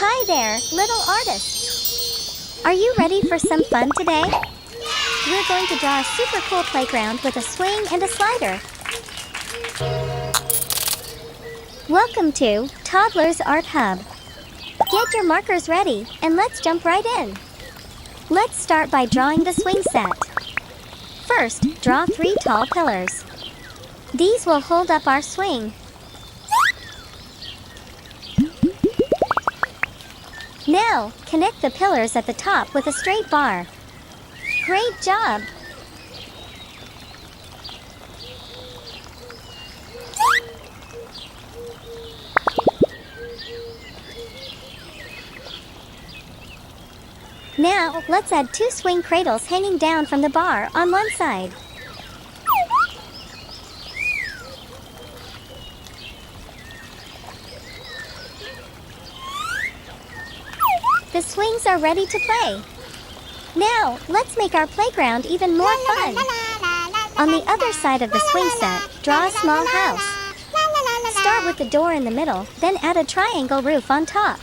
Hi there, little artists! Are you ready for some fun today? We're going to draw a super cool playground with a swing and a slider. Welcome to Toddlers Art Hub. Get your markers ready and let's jump right in. Let's start by drawing the swing set. First, draw 3 tall pillars. These will hold up our swing. Now, connect the pillars at the top with a straight bar. Great job! Now, let's add 2 swing cradles hanging down from the bar on one side. The swings are ready to play. Now, let's make our playground even more fun. On the other side of the swing set, draw a small house. Start with the door in the middle, then add a triangle roof on top.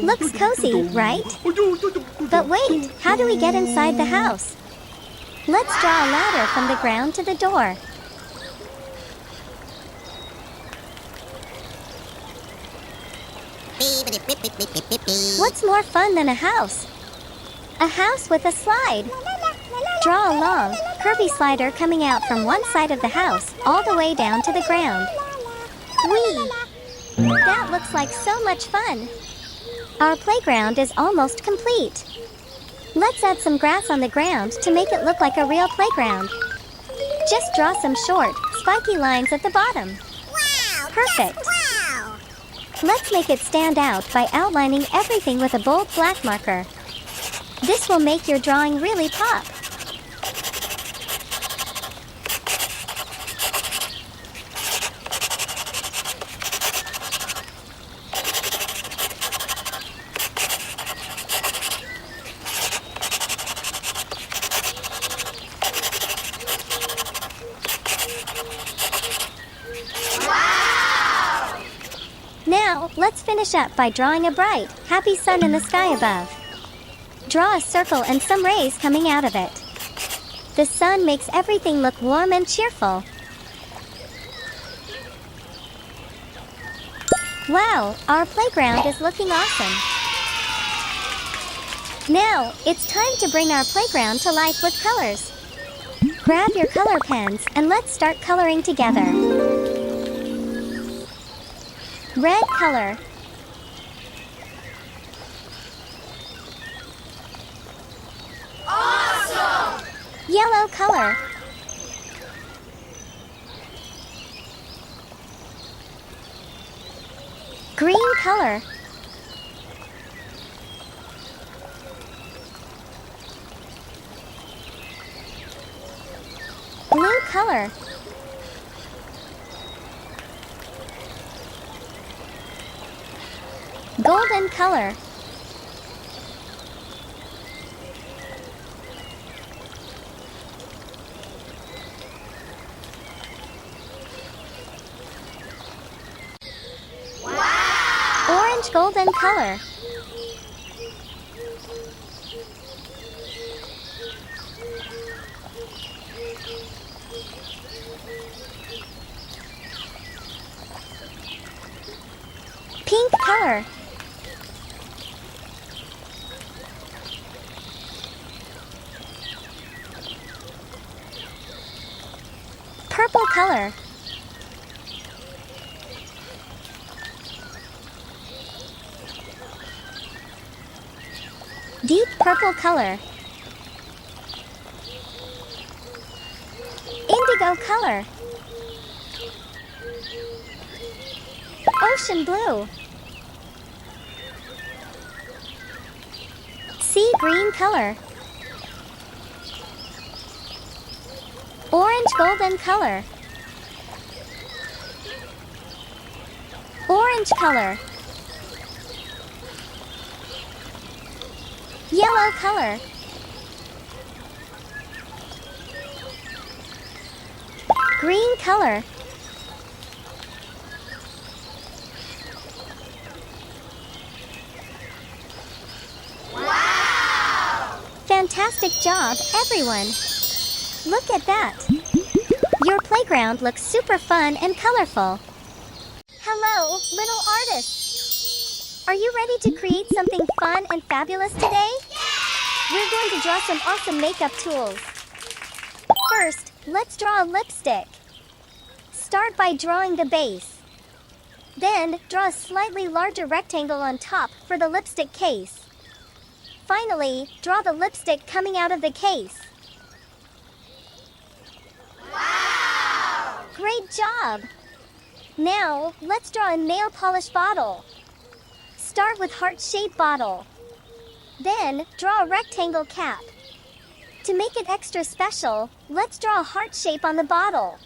Looks cozy, right? But wait, how do we get inside the house? Let's draw a ladder from the ground to the door. What's more fun than a house? A house with a slide. Draw a long, curvy slider coming out from one side of the house, all the way down to the ground. Whee! That looks like so much fun! Our playground is almost complete. Let's add some grass on the ground to make it look like a real playground. Just draw some short, spiky lines at the bottom. Wow! Perfect! Yes, wow! Let's make it stand out by outlining everything with a bold black marker. This will make your drawing really pop. Now, let's finish up by drawing a bright, happy sun in the sky above. Draw a circle and some rays coming out of it. The sun makes everything look warm and cheerful. Wow, our playground is looking awesome. Now, it's time to bring our playground to life with colors. Grab your color pens and let's start coloring together. Red color. Awesome! Yellow color. Green color. Blue color. Golden color. Wow! Orange golden color. Pink color. Purple color. Deep purple color. Indigo color. Ocean blue. Sea green color. Orange golden color. Orange Orange color. Yellow color. Green color. Wow! Fantastic job, everyone! Look at that! Your playground looks super fun and colorful. Hello, little artists! Are you ready to create something fun and fabulous today? We're going to draw some awesome makeup tools. First, let's draw a lipstick. Start by drawing the base. Then, draw a slightly larger rectangle on top for the lipstick case. Finally, draw the lipstick coming out of the case. Wow! Great job! Now, let's draw a nail polish bottle. Start with heart-shaped bottle. Then, draw a rectangle cap. To make it extra special, let's draw a heart shape on the bottle.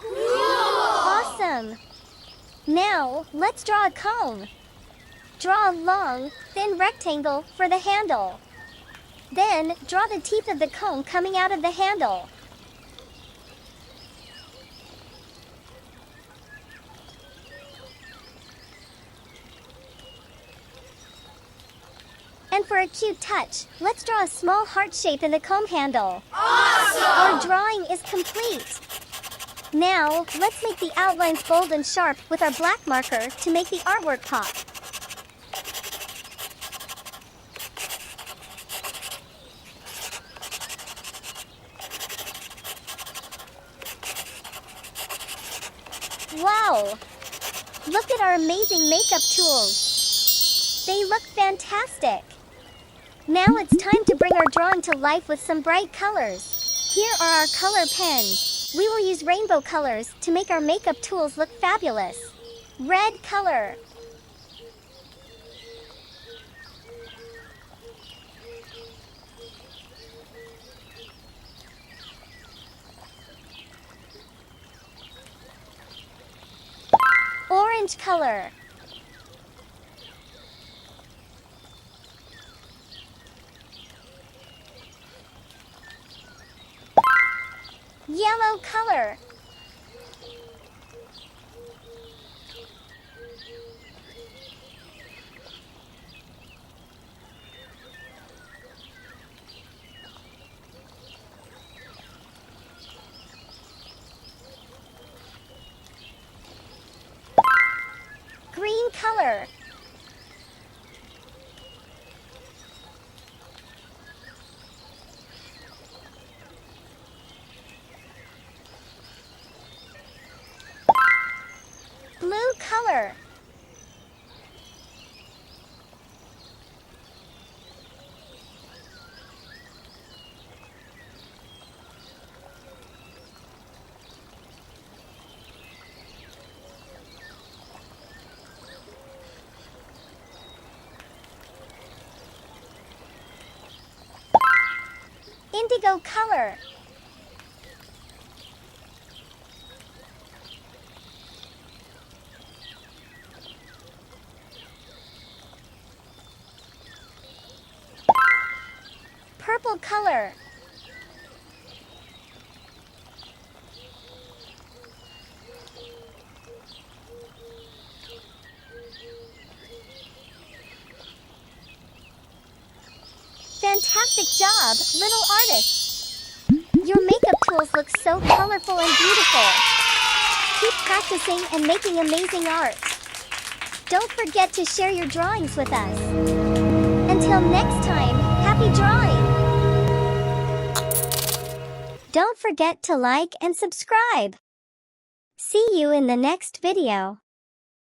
Awesome! Now, let's draw a cone. Draw a long, thin rectangle for the handle. Then, draw the teeth of the cone coming out of the handle. And for a cute touch, let's draw a small heart shape in the comb handle. Awesome! Our drawing is complete. Now, let's make the outlines bold and sharp with our black marker to make the artwork pop. Wow! Look at our amazing makeup tools. They look fantastic. Now it's time to bring our drawing to life with some bright colors. Here are our color pens. We will use rainbow colors to make our makeup tools look fabulous. Red color. Orange color. Yellow color. Green color. Blue color. Indigo color. Purple color. Fantastic job, little artists! Your makeup tools look so colorful and beautiful. Keep practicing and making amazing art. Don't forget to share your drawings with us. Until next time, happy drawing! Don't forget to like and subscribe. See you in the next video.